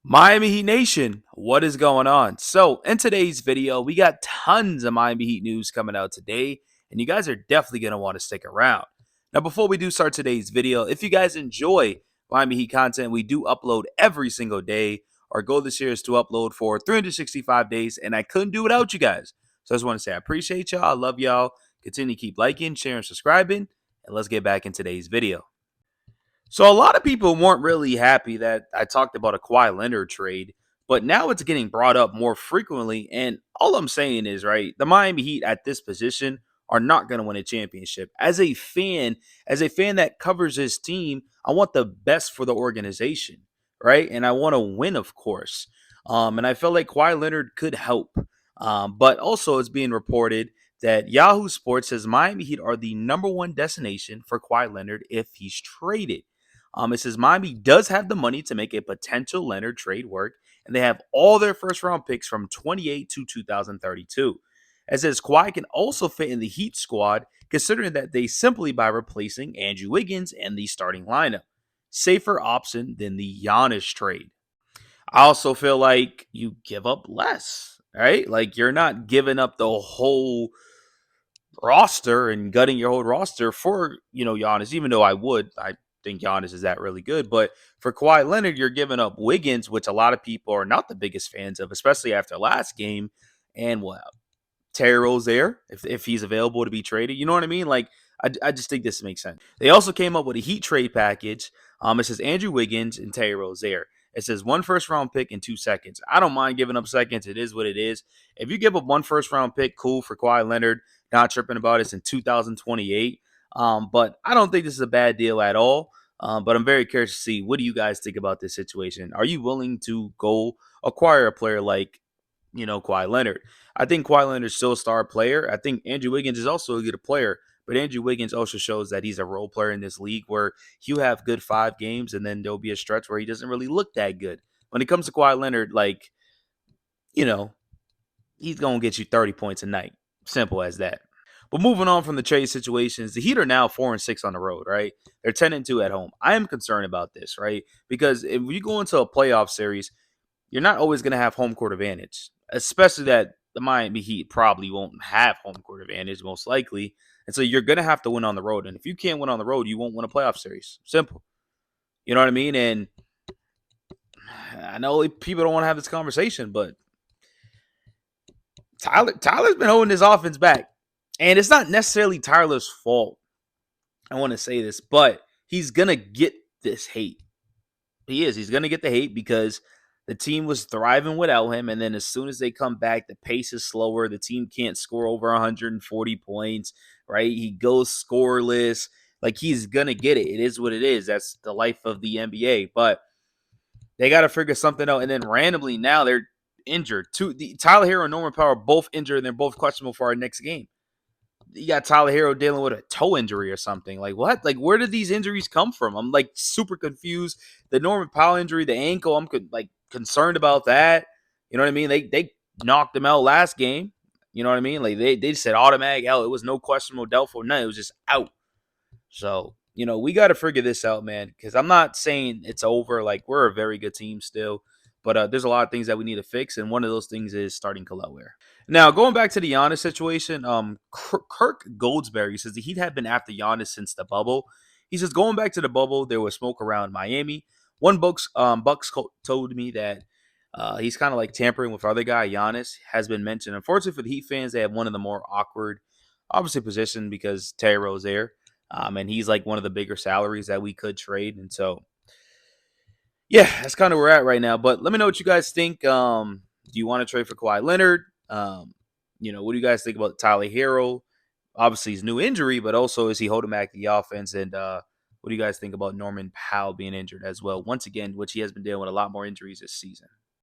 Miami Heat Nation, what is going on? So, in today's video, we got tons of Miami Heat news coming out today, and you guys are definitely going to want to stick around. Now, before we do start today's video, if you guys enjoy Miami Heat content, we do upload every single day. Our goal this year is to upload for 365 days, and I couldn't do without you guys. So, I just want to say I appreciate y'all. I love y'all. Continue to keep liking, sharing, subscribing, and let's get back in today's video. So a lot of people weren't really happy that I talked about a Kawhi Leonard trade, but now it's getting brought up more frequently. And all I'm saying is, right, the Miami Heat at this position are not going to win a championship. As a fan that covers this team, I want the best for the organization, right? And I want to win, of course. And I feel like Kawhi Leonard could help. But also, it's being reported that Yahoo Sports says Miami Heat are the number one destination for Kawhi Leonard if he's traded. It says Miami does have the money to make a potential Leonard trade work, and they have all their first round picks from 28 to 2032. It says Kawhi can also fit in the Heat squad, considering that they simply by replacing Andrew Wiggins and the starting lineup. Safer option than the Giannis trade. I also feel like you give up less, right? Like you're not giving up the whole roster and gutting your whole roster for, Giannis, even though I think Giannis is that really good. But for Kawhi Leonard, you're giving up Wiggins, which a lot of people are not the biggest fans of, especially after last game. And well, Terry Rozier, if he's available to be traded, you know what I mean? Like, I just think this makes sense. They also came up with a Heat trade package. It says Andrew Wiggins and Terry Rozier. It says one first round pick in 2 seconds. I don't mind giving up seconds. It is what it is. If you give up one first round pick, cool for Kawhi Leonard. Not tripping about it. It's in 2028. But I don't think this is a bad deal at all. But I'm very curious to see, what do you guys think about this situation? Are you willing to go acquire a player like, Kawhi Leonard? I think Kawhi Leonard is still a star player. I think Andrew Wiggins is also a good player, but Andrew Wiggins also shows that he's a role player in this league where he'll have good 5 games and then there'll be a stretch where he doesn't really look that good. When it comes to Kawhi Leonard, like, you know, he's going to get you 30 points a night. Simple as that. But moving on from the trade situations, the Heat are now 4-6 on the road, right? They're 10-2 at home. I am concerned about this, right? Because if you go into a playoff series, you're not always going to have home court advantage, especially that the Miami Heat probably won't have home court advantage, most likely. And so you're going to have to win on the road. And if you can't win on the road, you won't win a playoff series. Simple. You know what I mean? And I know people don't want to have this conversation, but Tyler's been holding his offense back. And it's not necessarily Tyler's fault. I want to say this, but he's going to get this hate. He is. He's going to get the hate because the team was thriving without him. And then as soon as they come back, the pace is slower. The team can't score over 140 points, right? He goes scoreless. Like, he's going to get it. It is what it is. That's the life of the NBA. But they got to figure something out. And then randomly now they're injured. Tyler Hero and Norman Powell are both injured, and they're both questionable for our next game. You got Tyler Hero dealing with a toe injury or something. Like, what? Like, where did these injuries come from? I'm like super confused. The Norman Powell injury, the ankle, I'm like concerned about that. You know what I mean? They knocked him out last game. You know what I mean? Like, they said automatic out. It was no questionable, doubtful, none. It was just out. So, we got to figure this out, man, because I'm not saying it's over. Like, we're a very good team still. But there's a lot of things that we need to fix, and one of those things is starting Khalil Ware. Now, going back to the Giannis situation, Kirk Goldsberry says the Heat have been after Giannis since the bubble. He says going back to the bubble, there was smoke around Miami. One Bucks told me that he's kind of like tampering with other guy. Giannis has been mentioned. Unfortunately for the Heat fans, they have one of the more awkward, obviously, position because Terry Rozier, and he's like one of the bigger salaries that we could trade, and so. Yeah, that's kind of where we're at right now. But let me know what you guys think. Do you want to trade for Kawhi Leonard? What do you guys think about Tyler Hero? Obviously, his new injury, but also is he holding back the offense? And what do you guys think about Norman Powell being injured as well? Once again, which he has been dealing with a lot more injuries this season.